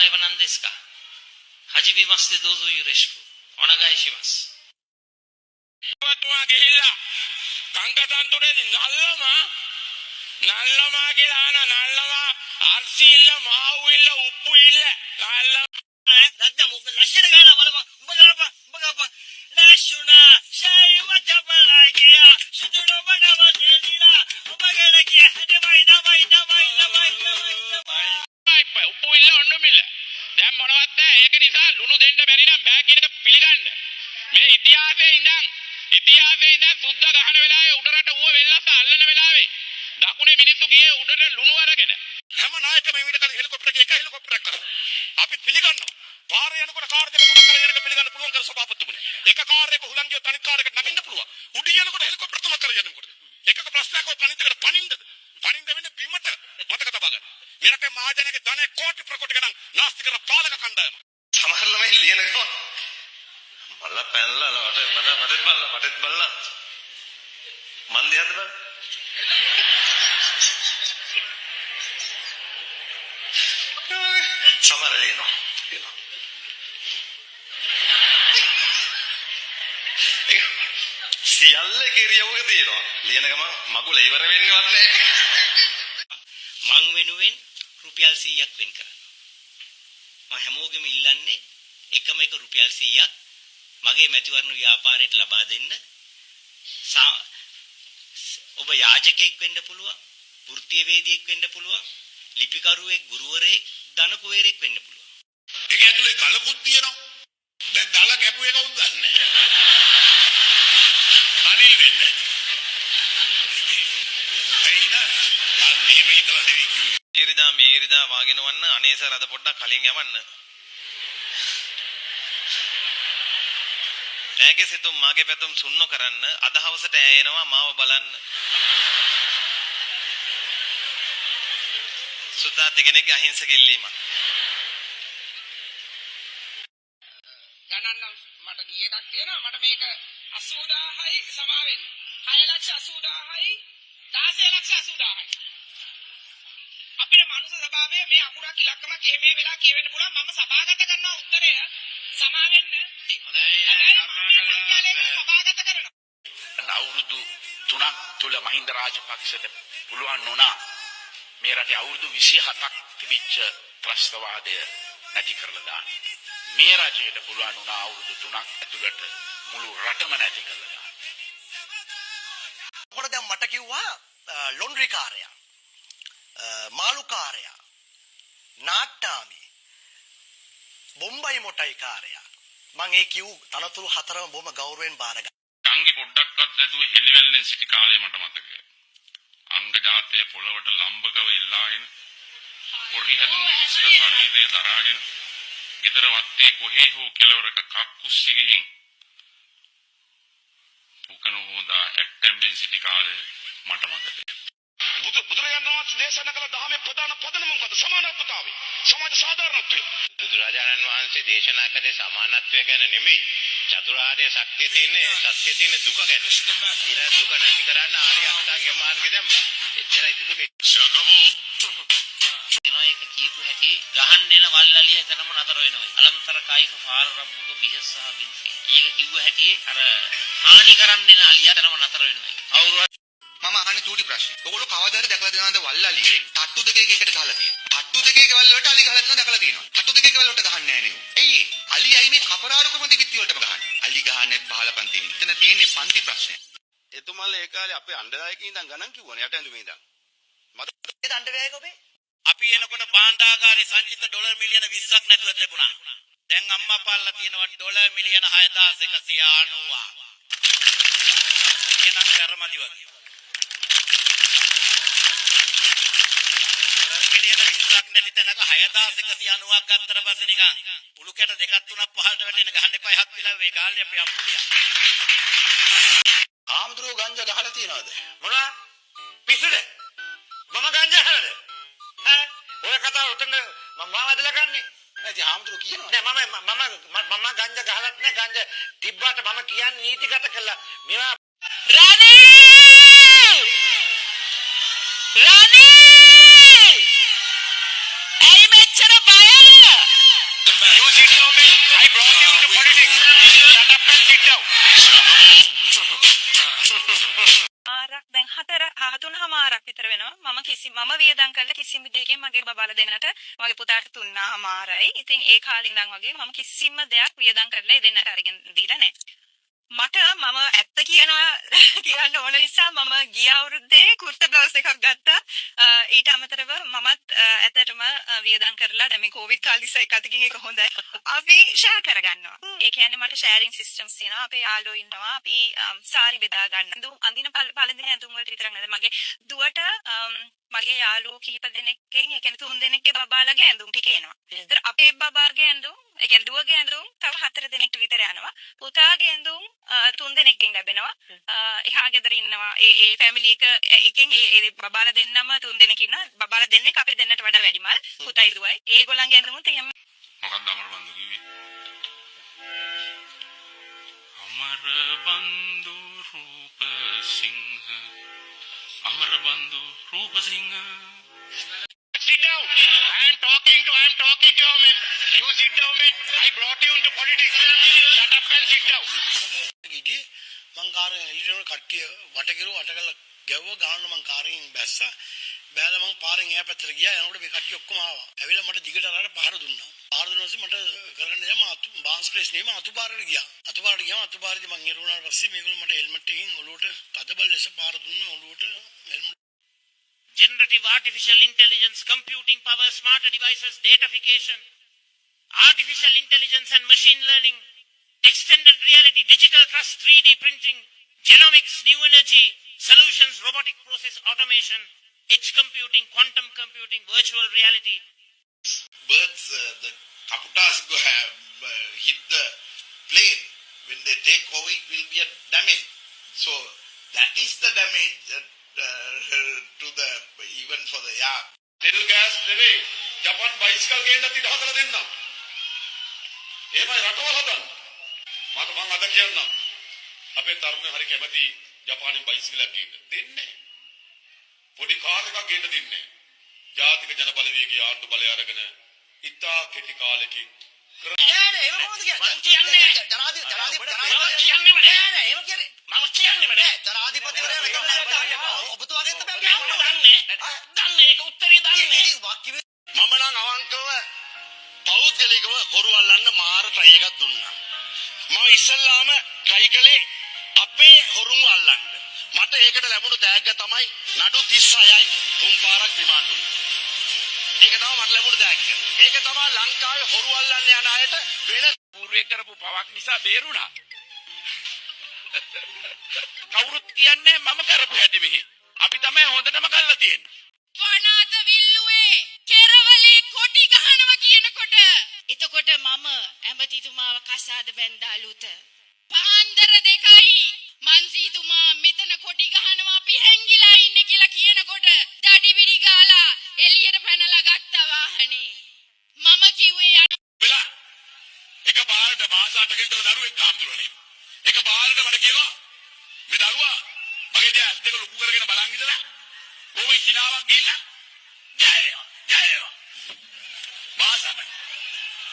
は何ですか。はじめましてどうぞよろしくお願いします。වතුමා ගිහිල්ලා කංකතන්තුරේදී නල්ලමා කියලා ආන නල්ලමා අර්සි ඉල්ල මාව් ඉල්ල උප්පු ඉල්ල නල්ලමා රද්ද මොකද ලක්ෂණ ගන්න බලපන් උඹ ගාපන් නැෂුනා ෂයිව චපලා ගියා සුදුන බඩව දෙලිලා උඹ ගෙන ගියා හැදමයි උප්පු ඉල්ල ඔන්නුමිල්ල දැන් මොනවත් නැහැ ඒක නිසා ලුණු දෙන්න බැරි නම් බෑ කියන එක පිළිගන්න මේ ඉතිහාසයේ ඉඳන් සුද්ධ ගහන වෙලාවේ උඩරට ඌව වෙල්ලස්ස අල්ලන වෙලාවේ දකුණේ මිනිස්සු ගියේ උඩට ලුණු අරගෙන හැම නායකම මේ විදිහට හෙලිකොප්ටර් එකේ එක හෙලිකොප්ටරයක් කරා. අපි පිළිගන්නවා. පාරේ යනකොට කාර් දෙක තුනක් කරගෙන යනක පිළිගන්න පුළුවන් කර සභාපතිතුමනි. එක කාර් එක හුලං ගියොත් අනිත් කාර් එකට නගින්න පුළුවන්. උඩින් යනකොට හෙලිකොප්ටර් තුනක් කරගෙන යනකොට එකක ප්‍රශ්නයක් ඔය අනිත් එකට පනින්නද? පනින්න වෙන්නේ බිමට මතක තබා ගන්න. මේ රටේ මහජනගේ ධනෙ කෝටි ප්‍රකෝටි ගණන් නාස්ති කර පාලක කණ්ඩායම. සමහර ළමයි ලියන ගම මල්ලා පැනලා වටෙත් බලලා මන් දිහාද බලන්න සමහර ලියනවා සියල්ල කෙරියවක තියෙනවා ලියන ගම මගුල ඉවර වෙන්නේවත් නැහැ මං වෙනුවෙන් රුපියල් 100ක් වෙන් කරන්න. මම හැමෝගෙම ඉල්ලන්නේ එකම එක රුපියල් 100ක් මගේ මැතිවරණ ව්‍යාපාරයට ලබා දෙන්න. ඔබ යාචකයෙක් වෙන්න පුළුවන්, වෘත්තීයවේදියෙක් වෙන්න පුළුවන්, ලිපිකරුවෙක්, ගුරුවරයෙක්, ධනකුවරයෙක් වෙන්න පුළුවන්. ඒක ඇතුලේ ගලකුත් තියෙනවා. දැන් ගල කැපුවේ කවුද දන්නේ නැහැ. අනිල් වෙන්නේ. එයිනා මම මෙහෙම හිතලා නෙවෙයි කිව්වේ. මේ ඉරිදා වාගෙන වන්න අනේ සර් අද පොඩ්ඩක් කලින් යවන්න. ඈගේ සිතුම් මාගේ පැතුම් සුන්නෝ කරන්න අද හවසට ඈ එනවා මාව බලන්න. සුද්දාති කෙනෙක්ගේ අහිංසක ඉල්ලීමක්. ගණන් නම් මට ගිය එකක් තියෙනවා මට මේක 80000යි සමා වෙන්නේ 6,80,000යි 16,80,000යි අපිට මනුස්ස ස්වභාවයේ මේ අකුරක් ඉලක්කමක් එහෙම වෙලා කියවෙන්න පුළුවන් මම සභාගත කරනවා උත්තරය සමා වෙන්න හොඳයි සභාගත කරනවා අවුරුදු 3ක් තුල මහින්ද රාජපක්ෂට පුළුවන් වුණා මේ රටේ අවුරුදු 27ක් තිබිච්ච ත්‍රස්තවාදය නැති කරලා දාන්න මේ රජයට පුළුවන් වුණා අවුරුදු 3ක් ඇතුළත මුළු රටම නැති කරලා දාන්න. මොකද දැන් මට කිව්වා ලොන්ඩ්‍රි කාර්යය මාළු කාර්යය නාට්‍යාමි බොම්බයි මොටයි කාර්යය මම ඒ කිව් තනතුරු හතරම බොහොම ගෞරවයෙන් බාරගත්තා. අංගි පොඩ්ඩක්වත් නැතුව හෙලිවැල්ලෙන් සිටි කාලේ මට මතකයි. අංග ජාතයේ පොළවට ලම්බකව ඉල්ලාගෙන පොරි හැදුණු කුෂ්ඨ ශරීරයේ දරාගෙන ගෙදර වත්තේ කොහේ හෝ කෙළවරක කක්කුස්සි ගිහින් පුකන හොදා ඇක්ටැම්බෙන් සිටි කාලේ මට මතකයි. බුදුරජාණන් වහන්සේ දේශනා කළ ධර්මයේ ප්‍රධාන පදනම මොකද? සමානත්වතාවය. සමාජ සාධාරණත්වය. බුදුරජාණන් වහන්සේ දේශනා කළේ සමානත්වය ගැන නෙමෙයි. චතුරාර්ය සත්‍ය තියෙන්නේ දුක ගැන. ඊළඟ දුක නැති කරන්න ආර්ය අෂ්ටාංගික මාර්ගය දැම්මා. එච්චරයි තිබුණේ. ශකබෝ. එනවා ඒක කියපු හැටි ගහන්න එන වල්ලාලිය එතනම නතර වෙනවා. අලන්තර කායික පාර රබ්බුක බිහසහ බින්සි. ඒක කිව්ව හැටි අර හානි කරන්න එන අලියා එතනම නතර වෙනවා. අවුරුද්ද මම අහන්නේ චූටි ප්‍රශ්නේ. ඔයගොල්ලෝ කවදා හරි දැකලා තියෙනවද වල්ලාලියේ තට්ටු දෙකේ එකට ගහලා තියෙනවා. තට්ටු දෙකේ වල වලට අලි ගහලා තියෙනවා දැකලා තියෙනවා. තට්ටු දෙකේ වල වලට ගහන්නේ නැහැ නේ. ඇයි ඒ? අලි ඇයි මේ කපරාරු කොමද පිටි වලටම ගහන්නේ? අලි ගහන්නේ පහල පන්තියේ. එතන තියෙන්නේ පන්ති ප්‍රශ්නේ. එතුමල්ලා ඒ කාලේ අපේ අණ්ඩදායකේ ඉඳන් ගණන් කිව්වනේ යට ඇඳුමේ ඉඳන්. මට ඒ දණ්ඩවැයක ඔබේ අපි එනකොට භාණ්ඩාගාරේ සංචිත ඩොලර් මිලියන 20ක් නැතුව තිබුණා. දැන් අම්මා පාල්ලා තියෙනවා ඩොලර් මිලියන 6190. මිලියන කරමදි වගේ. මිලියන 20ක් නැති තැනක 6190ක් ගත්තට පස්සේ නිකන් උළු කැට දෙකක් තුනක් පහළට වැටෙන ගහන්න එපා හත් පිලා වේ ගාල්ලේ අපේ අප්පුඩියා. ආම්ද්‍රෝ ගංජා ගහලා තියනවද? මොනවා පිස්සුද මම ගංජා හරද ඈ ඔය කතාව උතන මම වදලා ගන්නේ නැති ආම්ද්‍රෝ කියනවා. නෑ මම ගංජා ගහලත් නෑ ගංජා තිබ්බට මම කියන්නේ නීතිගත කළා මේවා රණී ඇයි මෙච්චර බය වියදම් කරලා කිසිම දෙයකින් මගේ බබාලා දෙන්නට මගේ පුතාට 3මාරයි. ඉතින් ඒ කාලේ ඉඳන් වගේ මම කිසිම දෙයක් වියදම් කරලා ඒ දෙන්නට අරගෙන දීලා නැහැ. මම ඇත්ත කියන්න ඕන නිසා මම ගිය අවුරුද්දේ කුර්තා බ්ලවුස් එකක් ගත්තා. ඊට අමතරව මමත් ඇත්තටම වියදම් කරලා දැන් මේ කොවිඩ් කාලෙස එක අතකින් එක හොඳයි. අපි ෂෙයා කරගන්නවා. ඒ කියන්නේ මට ෂෙයාරින් සිස්ටම්ස් තියෙනවා. අපේ යාළුවෝ ඉන්නවා. අපි සාරි බෙදා ගන්න. අඳින පළඳින ඇඳුම් වලට විතරක් නෙවෙයි මගේ දුවට මගේ යාළුවෝ කිහිප දෙනෙක්ගෙන් ඒ කියන්නේ 3 දෙනෙක්ගේ බබාලගේ ඇඳුම් ටික එනවා. ඒතර අපේ බබාගේ ඇඳුම් ඒ කියන්නේ දුවගේ ඇඳුම් තව 4 දෙනෙක්ට විතර යනවා. පුතාගේ ඇඳුම් 3 දෙනෙක්ගෙන් ලැබෙනවා. එහා ගෙදර ඉන්නවා. ඒ ෆැමිලි එකෙන් ඒ බබාලා දෙන්නම 3 දෙනෙක් ඉන්නවා. බබාලා දෙන්නෙක් අපේ දෙන්නට වඩා වැඩිමල්. පුතයි දුවයි. ඒගොල්ලන්ගේ ඇඳුමුත් එහෙම. මොකක්ද අමරබන්දු කිව්වේ? අමරබන්දු Rupasinghe අමරබන්දු Rupasinghe. Sit down. I am talking to your man. You sit down, man. I brought you into politics. Shut up and sit down. ගිහින් මං කාරෙන් එළියට කට්ටිය වට කරලා ගැව්ව ගාන මං කාරෙන් බැස්සා. බෑලා මං පාරෙන් එහා පැත්තට ගියා. යනකොට මේ කට්ටිය ඔක්කොම ආවා. ඇවිල්ලා මට දිගට අරගෙන පහර දුන්නා. පහර දුන්නාසේ මට කරගන්න යම බාන්ස් ප්ලේස් නෙමෙයි අතු පාරට ගියා. අතු පාරේදී මං ඉරුණාට පස්සේ මේගොල්ලෝ මට හෙල්මට් එකකින් ඔලුවට තදබල ලෙස පාර දුන්නා. ඔලුවට helmet generative artificial intelligence, computing power, smarter devices, datafication, artificial intelligence and machine learning, extended reality, digital trust, 3D printing, genomics, new energy, solutions, robotic process automation, edge computing, quantum computing, virtual reality. Birds, the kaputas go have hit the plane. When they take over, it will be a damage. So that is the damage to the even for the yard. තෙල් gas නෙවෙයි Japan bicycle ගේන්න තිත හදලා දෙන්න. එහෙමයි රටවල් හදන්න. මම අද කියන්නම්. අපේ තරුණයෝ හරි කැමති ජපානයේ බයිසිකලයක් ගේන්න. දෙන්නේ. පොඩි කාර් එකක් ගේන්න දෙන්නේ. ජාතික ජන බලවේගයේ ආණ්ඩු බලය අරගෙන ඉතා කෙටි කාලෙකින් නෑ නෑ ඒක කොහොමද කියන්නේ? ජනාධිපතිවරයා මෙතන ඔබතුමාගෙන් තමයි දන්නේ ඒක උත්තරේ දන්නේ. ඉතින් වාක්‍ය මම නම් අවංකව පෞද්ගලිකව හොරු අල්ලන්න මාර try එකක් දුන්නා. මම ඉස්සල්ලාම try කළේ අපේ හොරුන් අල්ලන්න. මට ඒකට ලැබුණු තෑග්ග තමයි නඩු 36යි 3 පාරක් රිමාන්ඩ් දුන්නා. ඒක තමයි මට ලැබුණු තෑග්ග. ඒක තමයි ලංකාවේ හොරු අල්ලන්න යන අයට වෙන පූර්වයේ කරපු පවක් නිසා බේරුණා. කවුරුත් කියන්නේ මම කරපු හැටි මෙහි. අපි තමයි හොඳටම කරලා තියෙන්නේ. වනාත විල්ලුවේ කෙරවලේ කොටි ගහනවා කියනකොට එතකොට මම ඇමතිතුමාව කසාද බැන්දාලුත පාන්දර 2යි මන්ත්‍රීතුමා මෙතන කොටි ගහනවා අපි හැංගිලා ඉන්නේ කියලා කියනකොට දඩිබිඩි ගාලා එළියට පැනලා ගත්තා වාහනේ මම කිව්වේ වෙලා එක පාරට මාස 8කට විතර දරුවෙක් කාම්දුරනේ. එක පාරට මට කියනවා මේ දරුවා මගේ දැස් දෙක ලොකු කරගෙන බලන් ඉඳලා කොහොම හිනාවක් ගිහිල්ලා ජය මාස 8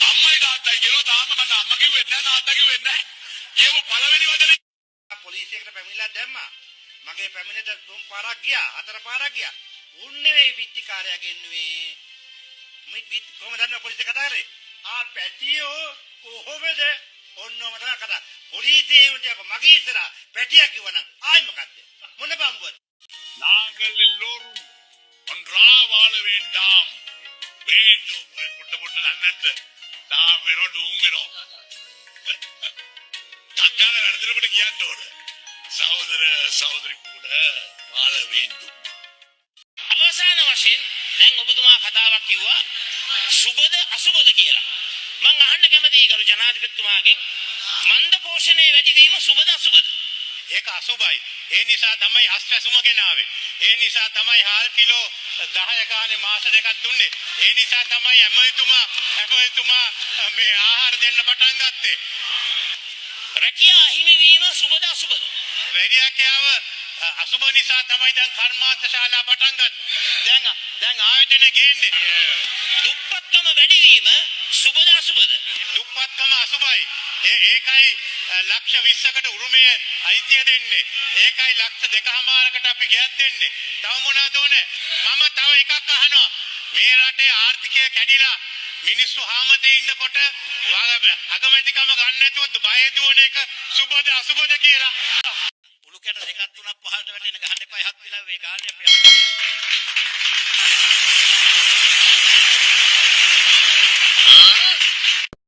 අම්මයි තාත්තයි කියනවා තාම මට අම්මා කිව්වෙත් නැහැ තාත්තා කිව්වෙත් නැහැ. කියමු පළවෙනි වචනේ පොලිසියකට පැමිණිලා දැම්මා. මගේ පැමිණෙට 3 පාරක් ගියා 4 පාරක් ගියා. උන් නෙවෙයි විත්තිකාරයා ගෙන්නුවේ. මේ විත් කොහමද දන්නව පොලිසිය කතා කරේ? පැටියෝ කොහොමද? ඔන්නම තමයි කතා. පොලිසියේ උන්ට මගේ ඉස්සරහා පැටියා කිව්වනම් ආයි මොකද්ද? මොන බම්බුවද? நாங்கள் எல்லோரும் ஒன்றா வாழ வேண்டாம் வேண்டும் புட்ட புட்ட அண்ணன் நாம் வேணும் டூம் வேணும் தங்கால நடந்துட்டு கியாண்டோட சகோதர சகோதரி கூட வாழ வேண்டும். අවසාන වශයෙන් දැන් ඔබතුමා කතාවක් කිව්වා සුබද අසුබද කියලා. මම අහන්න කැමතියි ගරු ජනාධිපතිතුමාගෙන් මන්ද පෝෂණයේ වැඩිවීම සුබද අසුබද? ඒක අසුබයි. ඒ නිසා තමයි අස්වැසුම ගෙනාවේ. ඒ නිසා තමයි හාල් කිලෝ 10 ගානේ මාස දෙකක් දුන්නේ. ඒ නිසා තමයි ඇමතිතුමා මේ ආහාර දෙන්න පටන් ගත්තේ. රැකියා හිමිවීම සුබද අසුබද? වැඩියක්කව අසුබ නිසා තමයි දැන් කර්මාන්ත ශාලා පටන් ගන්න. දැන් දැන් ආයෝජනය ගේන්නේ. දුප්පත්කම වැඩිවීම සුබද අසුබද? දුප්පත්කම අසුබයි. ඒකයි ලක්ෂ 20කට උරුමය අයිතිය දෙන්නේ. ඒකයි ලක්ෂ 2කමාරකට අපි ගෙයක් දෙන්නේ. තව මොනවද ඕනේ? මම තව එකක් අහනවා. මේ රටේ ආර්ථිකය කැඩිලා මිනිස්සු හාමතේ ඉන්නකොට අගමැතිකම ගන්න නැතුව බය දුවන එක සුබද අසුබද කියලා. උළු කැට දෙකක් තුනක් පහළට වැටෙන ගහන්න එපා. එහත් විලා වේ ගාල්ලේ අපි